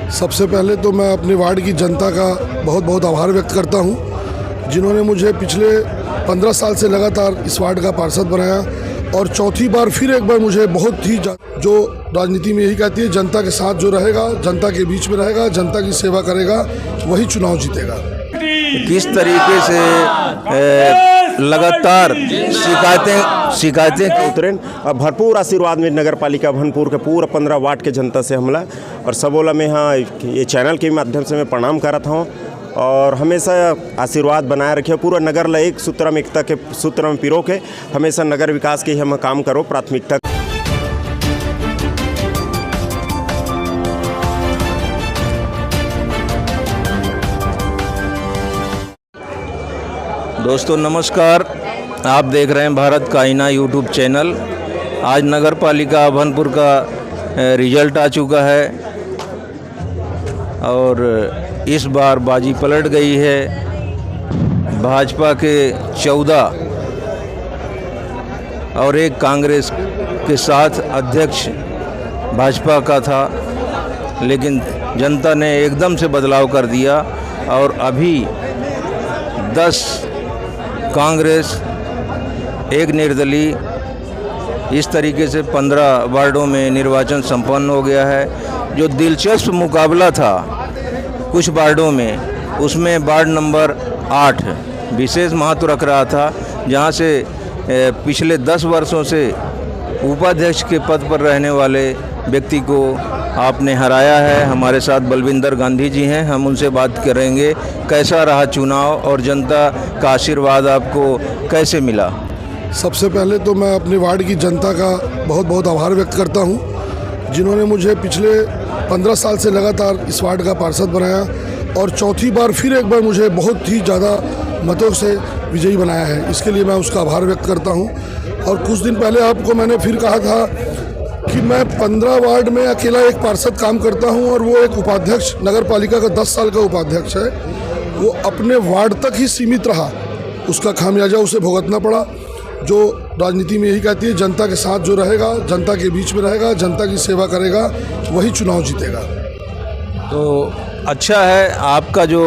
सबसे पहले तो मैं अपने वार्ड की जनता का बहुत बहुत आभार व्यक्त करता हूं, जिन्होंने मुझे पिछले 15 साल से लगातार इस वार्ड का पार्षद बनाया और चौथी बार फिर एक बार मुझे बहुत ही जो राजनीति में यही कहती है, जनता के साथ जो रहेगा, जनता के बीच में रहेगा, जनता की सेवा करेगा, वही चुनाव जीतेगा। किस तरीके से लगातार शिकायतें उतरे और भरपूर आशीर्वाद में नगर पालिका भनपुर के पूरा 15 वार्ड के जनता से हमला और सबोला में हाँ ये चैनल के माध्यम से मैं प्रणाम करता हूँ और हमेशा आशीर्वाद बनाए रखे पूरा नगर ला एक सूत्र में एकता के सूत्र में पिरो के हमेशा नगर विकास के हम काम करो प्राथमिकता। दोस्तों नमस्कार, आप देख रहे हैं भारत का आईना यूट्यूब चैनल। आज नगर पालिका अभनपुर का रिजल्ट आ चुका है और इस बार बाजी पलट गई है। भाजपा के 14 और एक कांग्रेस के साथ अध्यक्ष भाजपा का था, लेकिन जनता ने एकदम से बदलाव कर दिया और अभी 10 कांग्रेस, एक निर्दलीय, इस तरीके से 15 वार्डों में निर्वाचन संपन्न हो गया है। जो दिलचस्प मुकाबला था कुछ वार्डों में, उसमें वार्ड नंबर 8 विशेष महत्व रख रहा था, जहां से पिछले 10 वर्षों से उपाध्यक्ष के पद पर रहने वाले व्यक्ति को आपने हराया है। हमारे साथ बलविंदर गांधी जी हैं, हम उनसे बात करेंगे कैसा रहा चुनाव और जनता का आशीर्वाद आपको कैसे मिला। सबसे पहले तो मैं अपने वार्ड की जनता का बहुत बहुत आभार व्यक्त करता हूं, जिन्होंने मुझे पिछले 15 साल से लगातार इस वार्ड का पार्षद बनाया और चौथी बार फिर एक बार मुझे बहुत ही ज़्यादा मतों से विजयी बनाया है। इसके लिए मैं उसका आभार व्यक्त करता हूं। और कुछ दिन पहले आपको मैंने फिर कहा था कि मैं 15 वार्ड में अकेला एक पार्षद काम करता हूं और वो एक उपाध्यक्ष, नगर पालिका का 10 साल का उपाध्यक्ष है, वो अपने वार्ड तक ही सीमित रहा। उसका खामियाजा उसे भुगतना पड़ा। जो राजनीति में यही कहती है, जनता के साथ जो रहेगा, जनता के बीच में रहेगा, जनता की सेवा करेगा, वही चुनाव जीतेगा। तो अच्छा है, आपका जो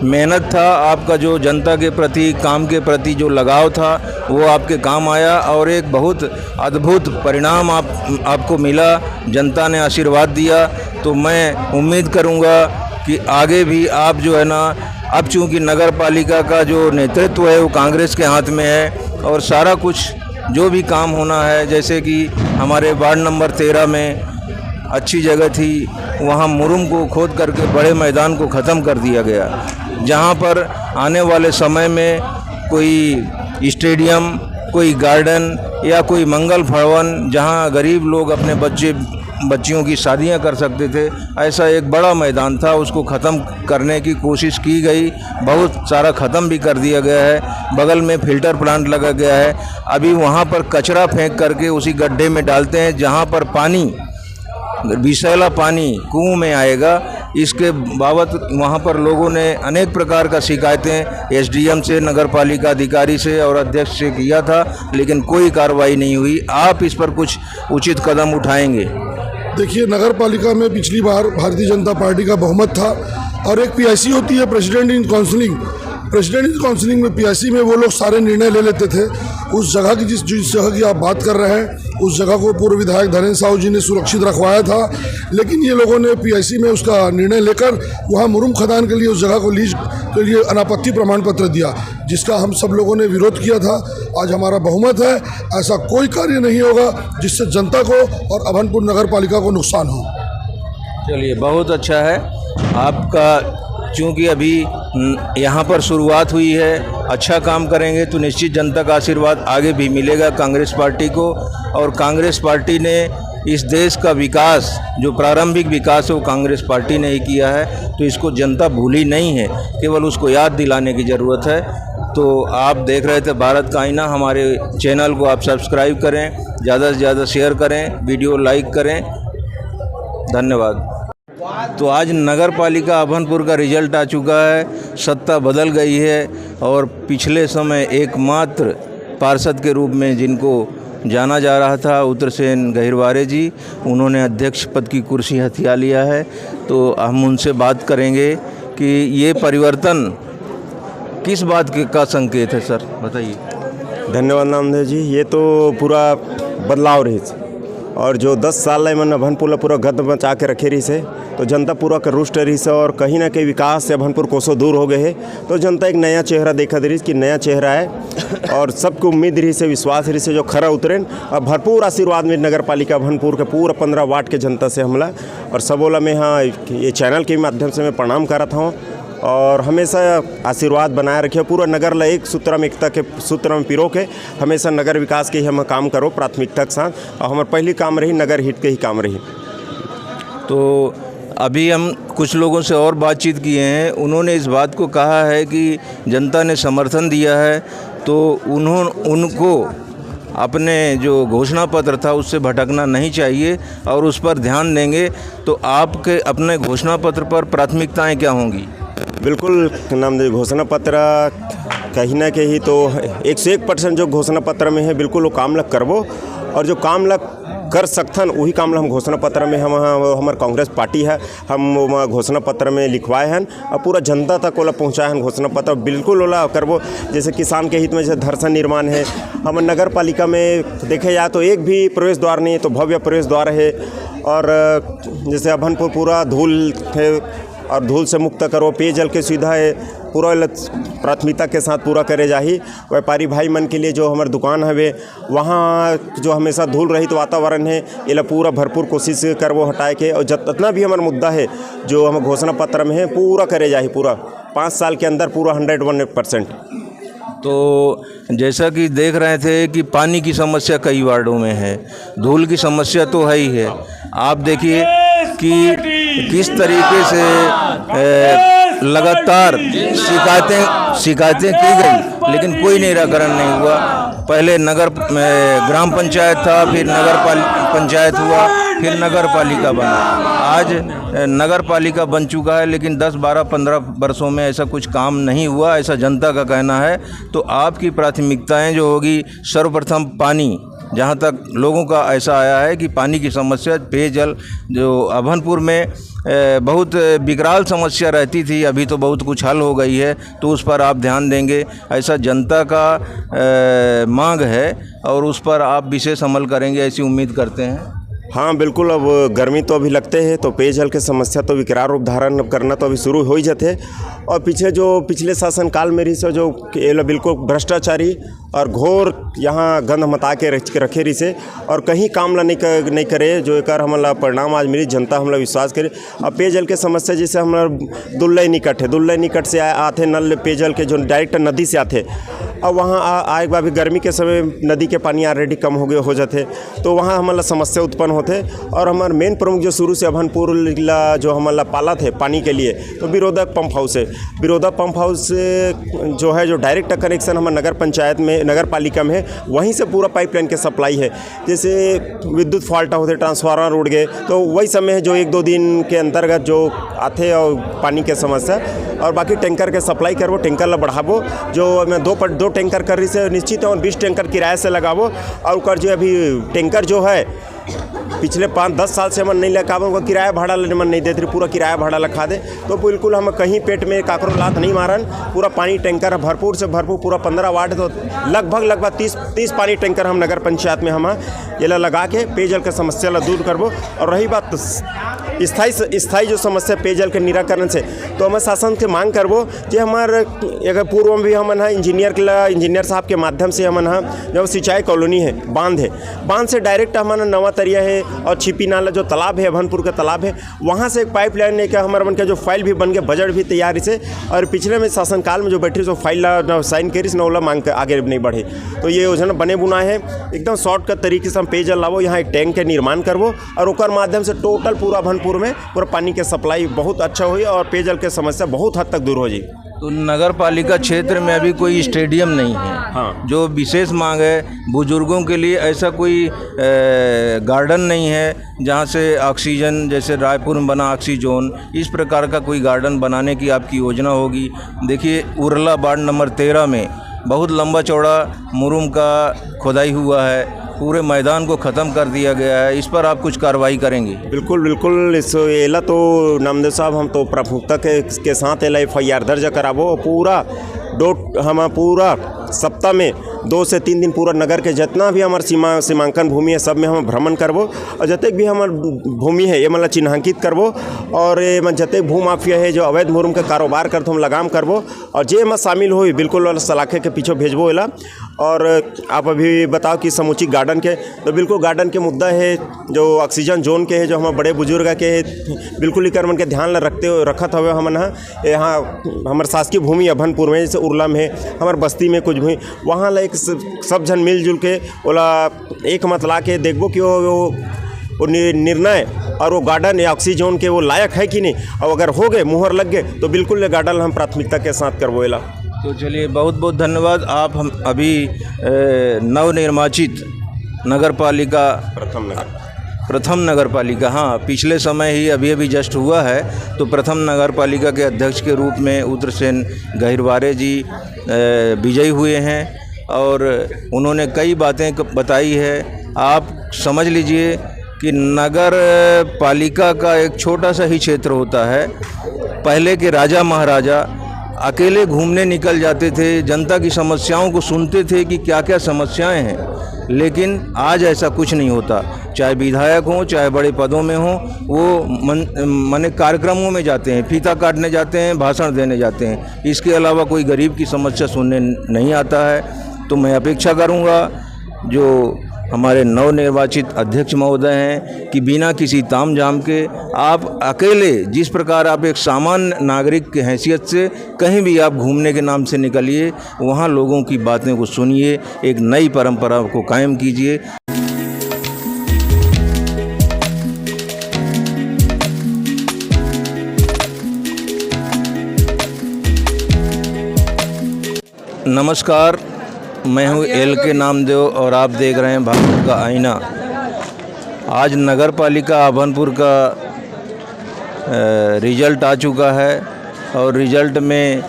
मेहनत था, आपका जो जनता के प्रति, काम के प्रति जो लगाव था, वो आपके काम आया और एक बहुत अद्भुत परिणाम आपको मिला। जनता ने आशीर्वाद दिया। तो मैं उम्मीद करूंगा कि आगे भी आप जो है ना, अब चूंकि नगर पालिका का जो नेतृत्व है वो कांग्रेस के हाथ में है और सारा कुछ जो भी काम होना है, जैसे कि हमारे वार्ड नंबर 13 में अच्छी जगह थी, वहाँ मुरुम को खोद करके बड़े मैदान को ख़त्म कर दिया गया, जहाँ पर आने वाले समय में कोई स्टेडियम, कोई गार्डन या कोई मंगल भवन, जहाँ गरीब लोग अपने बच्चियों की शादियां कर सकते थे, ऐसा एक बड़ा मैदान था, उसको ख़त्म करने की कोशिश की गई। बहुत सारा ख़त्म भी कर दिया गया है। बगल में फिल्टर प्लांट लगा गया है। अभी वहाँ पर कचरा फेंक करके उसी गड्ढे में डालते हैं, जहाँ पर पानी, विषैला पानी कुओं में आएगा। इसके बाबत वहाँ पर लोगों ने अनेक प्रकार का शिकायतें एसडीएम से, नगर पालिका अधिकारी से और अध्यक्ष से किया था, लेकिन कोई कार्रवाई नहीं हुई। आप इस पर कुछ उचित कदम उठाएंगे? देखिए, नगर पालिका में पिछली बार भारतीय जनता पार्टी का बहुमत था और एक पीआईसी होती है, president in counselling. President in counselling में पीआईसी में वो लोग सारे निर्णय ले लेते थे। उस जगह की जिस जगह की आप बात कर रहे हैं, उस जगह को पूर्व विधायक धीरेन्द्र साहू जी ने सुरक्षित रखवाया था, लेकिन ये लोगों ने पीआईसी में उसका निर्णय लेकर वहाँ मुरुम खदान के लिए उस जगह को लीज के लिए अनापत्ति प्रमाण पत्र दिया, जिसका हम सब लोगों ने विरोध किया था। आज हमारा बहुमत है। ऐसा कोई कार्य नहीं होगा जिससे जनता को और अभनपुर नगर पालिका को नुकसान हो। चलिए, बहुत अच्छा है आपका। चूँकि अभी यहाँ पर शुरुआत हुई है, अच्छा काम करेंगे तो निश्चित जनता का आशीर्वाद आगे भी मिलेगा कांग्रेस पार्टी को। और कांग्रेस पार्टी ने इस देश का विकास, जो प्रारंभिक विकास है, वो कांग्रेस पार्टी ने ही किया है। तो इसको जनता भूली नहीं है, केवल उसको याद दिलाने की ज़रूरत है। तो आप देख रहे थे भारत का आईना। हमारे चैनल को आप सब्सक्राइब करें, ज़्यादा से ज़्यादा शेयर करें, वीडियो लाइक करें। धन्यवाद। तो आज नगर पालिका अभनपुर का रिजल्ट आ चुका है। सत्ता बदल गई है और पिछले समय एकमात्र पार्षद के रूप में जिनको जाना जा रहा था उग्रसेन गहिरवारे जी, उन्होंने अध्यक्ष पद की कुर्सी हथिया लिया है। तो हम उनसे बात करेंगे कि ये परिवर्तन किस बात का संकेत है सर, बताइए। धन्यवाद नामदेव जी। ये तो पूरा बदलाव रही और जो 10 साल मन अभनपुर पूरा गद बचा के रखे रही से, तो जनता पूरा कर रुष्ट रही से और कहीं ना कहीं विकास से अभनपुर कोसों दूर हो गए है। तो जनता एक नया चेहरा देखा रही कि नया चेहरा है और सबको उम्मीद रही से, विश्वास रही से जो खरा उतरे और भरपूर आशीर्वाद में नगर पालिका अभनपुर के पूरा 15 वार्ड के जनता से हमला। और सबोला में हाँ ये चैनल के माध्यम से मैं प्रणाम करत हूँ और हमेशा आशीर्वाद बनाए रखे पूरा नगर ला एक सूत्र में, एकता के सूत्र में पिरो के हमेशा नगर विकास के ही हम काम करो प्राथमिकता के साथ। और हमारे पहली काम रही नगर हित के ही काम रही। तो अभी हम कुछ लोगों से और बातचीत किए हैं, उन्होंने इस बात को कहा है कि जनता ने समर्थन दिया है तो उनको अपने जो घोषणा पत्र था उससे भटकना नहीं चाहिए और उस पर ध्यान देंगे। तो आपके अपने घोषणा पत्र पर प्राथमिकताएं क्या होंगी? बिल्कुल नाम दे घोषणा पत्र कहीं ना कहीं तो 101% जो घोषणा पत्र में है बिल्कुल वो काम लग करबो और जो काम लग कर सकथन वही काम हम घोषणा पत्र में हम हमारे कांग्रेस पार्टी है हम घोषणा पत्र में लिखवाए हैं और पूरा जनता तक ओला पहुँचाए हैं घोषणा पत्र बिल्कुल ओला करबो। जैसे किसान के हित में जैसे धरसन निर्माण है, हम नगर पालिका में देखे जाए तो एक भी प्रवेश द्वार नहीं है तो भव्य प्रवेश द्वार है। और जैसे अभनपुर पूरा धूल है और धूल से मुक्त करो, पेयजल की सुविधा है पूरा प्राथमिकता के साथ पूरा करे जाही। व्यापारी भाई मन के लिए जो हमारे दुकान हवे वहाँ जो हमेशा धूल रहित वातावरण है ये पूरा भरपूर कोशिश करवो हटाए के और जितना भी हमारा मुद्दा है जो हम घोषणा पत्र में है पूरा करे जाही पूरा 5 साल के अंदर पूरा 101%। तो जैसा कि देख रहे थे कि पानी की समस्या कई वार्डों में है, धूल की समस्या तो है ही है। आप देखिए कि किस तरीके से लगातार शिकायतें की गई लेकिन कोई निराकरण नहीं हुआ। पहले ग्राम पंचायत था, फिर नगर पंचायत हुआ, फिर नगर पालिका बना। आज नगर पालिका बन चुका है लेकिन 10, 12, 15 वर्षों में ऐसा कुछ काम नहीं हुआ, ऐसा जनता का कहना है। तो आपकी प्राथमिकताएं जो होगी, सर्वप्रथम पानी, जहाँ तक लोगों का ऐसा आया है कि पानी की समस्या, पेयजल जो अभनपुर में बहुत विकराल समस्या रहती थी, अभी तो बहुत कुछ हल हो गई है, तो उस पर आप ध्यान देंगे ऐसा जनता का मांग है और उस पर आप विशेष अमल करेंगे ऐसी उम्मीद करते हैं। हाँ बिल्कुल। अब गर्मी तो अभी लगते हैं तो पेयजल के समस्या तो विकराल रूप धारण करना तो अभी शुरू हो ही जाते। और पिछले शासनकाल में रही से जो बिल्कुल भ्रष्टाचारी और घोर यहाँ गंध मता के रखे रही से और कहीं काम ला नहीं करे जो एक हमला परिणाम आज मिली, जनता हमला विश्वास करे। अब पेयजल के समस्या जैसे हमारा दुल्लई निकट से आते नल पेयजल के जो डायरेक्ट नदी से आते, अब वहाँ आए बार भी गर्मी के समय नदी के पानी ऑलरेडी कम हो जाते तो वहाँ हमारा समस्या उत्पन्न होते। और हमारे मेन प्रमुख जो शुरू से अभनपुर जो हमारा पाला थे पानी के लिए तो विरोधक पंप हाउस है। विरोधक पंप हाउस जो है जो डायरेक्ट कनेक्शन हमारे नगर पंचायत में, नगर पालिका में है, वहीं से पूरा पाइपलाइन के सप्लाई है। जैसे विद्युत फॉल्ट होते, ट्रांसफार्मर उड़ गए तो वही समय है जो 1-2 दिन के अंतर्गत जो आते और पानी के समस्या। और बाकी टैंकर के सप्लाई करवो, टैंकर ला बढ़ावो, जो मैं 2 टैंकर कर रही से निश्चित और 20 टैंकर किराए से लगावो। और जो अभी टैंकर जो है पिछले 5-10 साल से हम नहीं लगा पाओ, किराया भाड़ा मन नहीं देते, पूरा किराया भाड़ा लखा दे तो बिल्कुल हम कहीं पेट में काकरो लात नहीं मारन। पूरा पानी टैंकर भरपूर से भरपूर पूरा 15 वार्ड तो लगभग 30 पानी टैंकर हम नगर पंचायत में हम ये लगा के पेयजल के समस्या ला दूर करबो। और रही बात स्थायी जो समस्या पेयजल के निराकरण से तो हम शासन के मांग करबो जो हमारे अगर पूर्व में भी हम इंजीनियर साहब के माध्यम से हम जो सिंचाई कॉलोनी है, बांध से डायरेक्ट हमारा नवा तरिया है और छिपी नाला जो तालाब है, अभनपुर का तालाब है, वहाँ से एक पाइपलाइन लेकर हमारे मन का जो फाइल भी बन गया, बजट भी तैयार से। और पिछले में शासनकाल में जो बैठी जो फाइल साइन करी न ओला मांग कर आगे नहीं बढ़े। तो ये योजना बने बुना है एकदम शॉर्टकट तरीके से हम पेयजल लावो, यहाँ एक टैंक के निर्माण करवो और ओकर माध्यम से टोटल पूरा अभनपुर में पूरा पानी के सप्लाई बहुत अच्छा हुई और पेयजल के समस्या बहुत हद तक दूर हो जाए। तो नगर पालिका क्षेत्र में अभी कोई स्टेडियम नहीं है। हाँ। जो विशेष मांग है बुजुर्गों के लिए, ऐसा कोई गार्डन नहीं है जहाँ से ऑक्सीजन, जैसे रायपुर में बना ऑक्सीजोन, इस प्रकार का कोई गार्डन बनाने की आपकी योजना होगी। देखिए उरला वार्ड नंबर 13 में बहुत लंबा चौड़ा मुरुम का खुदाई हुआ है, पूरे मैदान को ख़त्म कर दिया गया है, इस पर आप कुछ कार्रवाई करेंगे? बिल्कुल बिल्कुल। इस एला तो नामदेव साहब हम तो प्रमुखता के साथ एला FIR दर्ज कराबो। पूरा हम पूरा सप्ताह में 2 से 3 दिन पूरा नगर के जितना भी हमार सीमांकन भूमि है सब में हम भ्रमण करबो और जतेक भी हमार भूमि है ये मतलब चिन्हांकित करबो और ये मतलब जतेक भू माफिया है जो अवैध मुरुम का कारोबार करते हम लगाम करबो और जे में शामिल हो बिल्कुल सलाखे के पीछे भेजबो एला। और आप अभी बताओ कि समुचित गार्डन के तो बिल्कुल गार्डन के मुद्दा है जो ऑक्सीजन जोन के है जो हमारे बड़े बुजुर्ग के है बिल्कुल ही कर्मन के ध्यान रखत हवे हमन यहाँ हमारे शासकीय भूमि अभनपुर में जैसे उर्ला में हमारे बस्ती में कुछ भी वहाँ लाइक सब जन मिलजुल के ओला एक मत ला के देखबो कि वो निर्णय और वो गार्डन या ऑक्सीजन के वो लायक है कि नहीं, और अगर हो गए मुहर लग गए तो बिल्कुल ये गार्डन हम प्राथमिकता के साथ करवोएला। तो चलिए बहुत बहुत धन्यवाद। आप हम अभी नवनिर्वाचित नगर पालिका प्रथम नगर पालिका, हाँ पिछले समय ही अभी जस्ट हुआ है, तो प्रथम नगर पालिका के अध्यक्ष के रूप में उत्रसेन गहिरवारे जी विजयी हुए हैं और उन्होंने कई बातें बताई है। आप समझ लीजिए कि नगर पालिका का एक छोटा सा ही क्षेत्र होता है। पहले के राजा महाराजा अकेले घूमने निकल जाते थे, जनता की समस्याओं को सुनते थे कि क्या क्या समस्याएं हैं, लेकिन आज ऐसा कुछ नहीं होता। चाहे विधायक हों चाहे बड़े पदों में हों, वो माने कार्यक्रमों में जाते हैं, फीता काटने जाते हैं, भाषण देने जाते हैं, इसके अलावा कोई गरीब की समस्या सुनने नहीं आता है। तो मैं अपेक्षा करूंगा जो हमारे नवनिर्वाचित अध्यक्ष महोदय हैं कि बिना किसी ताम झाम के आप अकेले जिस प्रकार आप एक सामान्य नागरिक की हैसियत से कहीं भी आप घूमने के नाम से निकलिए, वहाँ लोगों की बातें को सुनिए, एक नई परंपरा को कायम कीजिए। नमस्कार, मैं हूं LK नामदेव और आप देख रहे हैं भारत का आईना। आज नगर पालिका अभनपुर का रिजल्ट आ चुका है और रिजल्ट में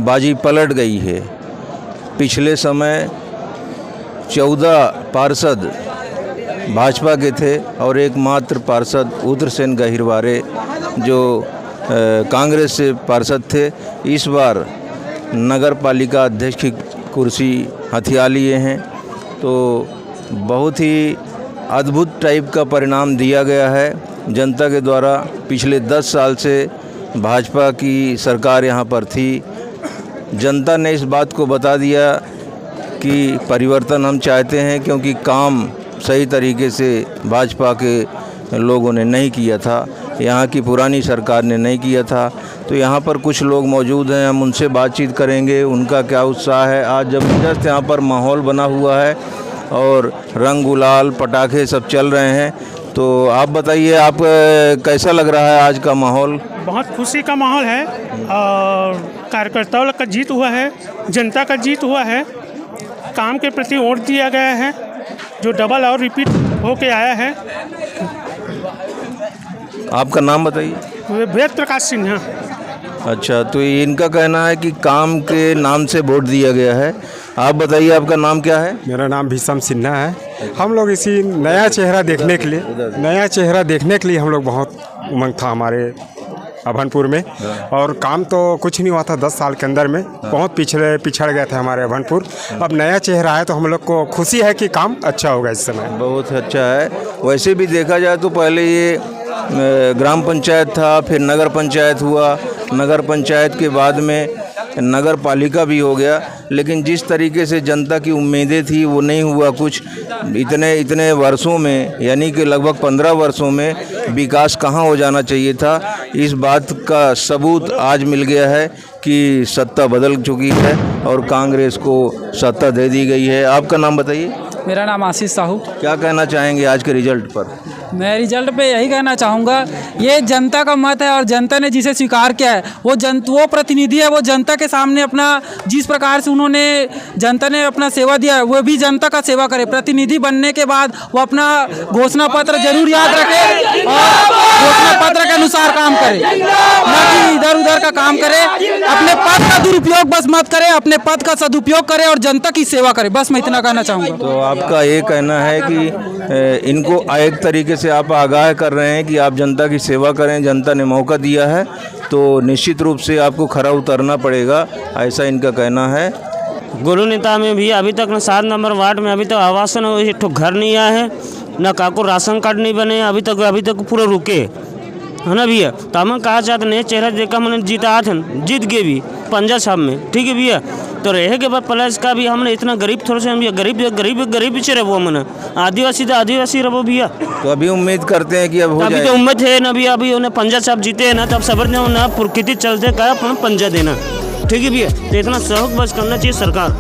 बाजी पलट गई है। पिछले समय 14 पार्षद भाजपा के थे और एकमात्र पार्षद उत्रसेन गहिरवारे जो कांग्रेस से पार्षद थे, इस बार नगर पालिका अध्यक्ष की कुर्सी हथिया लिए हैं। तो बहुत ही अद्भुत टाइप का परिणाम दिया गया है जनता के द्वारा। पिछले 10 साल से भाजपा की सरकार यहाँ पर थी, जनता ने इस बात को बता दिया कि परिवर्तन हम चाहते हैं, क्योंकि काम सही तरीके से भाजपा के लोगों ने नहीं किया था, यहाँ की पुरानी सरकार ने नहीं किया था। तो यहाँ पर कुछ लोग मौजूद हैं, हम उनसे बातचीत करेंगे, उनका क्या उत्साह है। आज ज़बरदस्त यहाँ पर माहौल बना हुआ है और रंग गुलाल पटाखे सब चल रहे हैं। तो आप बताइए, आप कैसा लग रहा है आज का माहौल? बहुत खुशी का माहौल है और कार्यकर्ताओं का जीत हुआ है, जनता का जीत हुआ है, काम के प्रति वोट दिया गया है जो डबल और रिपीट होके आया है। आपका नाम बताइए। वेद प्रकाश सिन्हा। अच्छा, तो इनका कहना है कि काम के नाम से वोट दिया गया है। आप बताइए, आपका नाम क्या है? मेरा नाम भीषम सिन्हा है। हम लोग इसी नया चेहरा देखने के लिए हम लोग बहुत उमंग था हमारे अभनपुर में, और काम तो कुछ नहीं हुआ था 10 साल के अंदर में, बहुत पिछड़ गए थे हमारे अभनपुर। अब नया चेहरा है तो हम लोग को खुशी है कि काम अच्छा होगा इस समय। बहुत अच्छा है। वैसे भी देखा जाए तो पहले ये ग्राम पंचायत था, फिर नगर पंचायत हुआ, नगर पंचायत के बाद में नगर पालिका भी हो गया, लेकिन जिस तरीके से जनता की उम्मीदें थी वो नहीं हुआ कुछ। इतने वर्षों में, यानी कि लगभग 15 वर्षों में विकास कहाँ हो जाना चाहिए था, इस बात का सबूत आज मिल गया है कि सत्ता बदल चुकी है और कांग्रेस को सत्ता दे दी गई है। आपका नाम बताइए। मेरा नाम आशीष साहू। क्या कहना चाहेंगे आज के रिजल्ट पर? मैं रिजल्ट पे यही कहना चाहूँगा, ये जनता का मत है और जनता ने जिसे स्वीकार किया है वो प्रतिनिधि है। वो जनता के सामने अपना जिस प्रकार से उन्होंने जनता ने अपना सेवा दिया है वो भी जनता का सेवा करे। प्रतिनिधि बनने के बाद वो अपना घोषणा पत्र जरूर याद रखे और घोषणा पत्र के अनुसार काम करे, न कि इधर उधर का काम करे। अपने पद का दुरुपयोग बस मत करे, अपने पद का सदुपयोग करे और जनता की सेवा करे। बस मैं इतना कहना चाहूँगा। तो आपका ये कहना है कि इनको एक तरीके से आप आगाह कर रहे हैं कि आप जनता की सेवा करें, जनता ने मौका दिया है तो निश्चित रूप से आपको खरा उतरना पड़ेगा, ऐसा इनका कहना है। गुरु नेता में भी अभी तक 7 नंबर वार्ड में अभी तक आवासन एक ठो घर नहीं आया है, ना काको राशन कार्ड नहीं बने, अभी तक पूरा रुके है ना भैया। तो हम कहा चाहते नए चेहरा देखा मैंने जीता थे, जीत गए भी पंजा साहब में, ठीक है भैया। तो रहे के बाद प्लस का भी हमने इतना गरीब थोड़ा सा गरीब पीछे रहो मैंने आदिवासी तो आदिवासी रहो भैया। तो अभी उम्मीद करते हैं कि अब हो अभी जाए। तो उम्मीद है ना भैया, अभी उन्हें पंजा साहब जीते हैं ना, तब सबर ना प्रकृति चलते का पंजा देना, ठीक है भैया। तो इतना सहयोग बस करना चाहिए सरकार।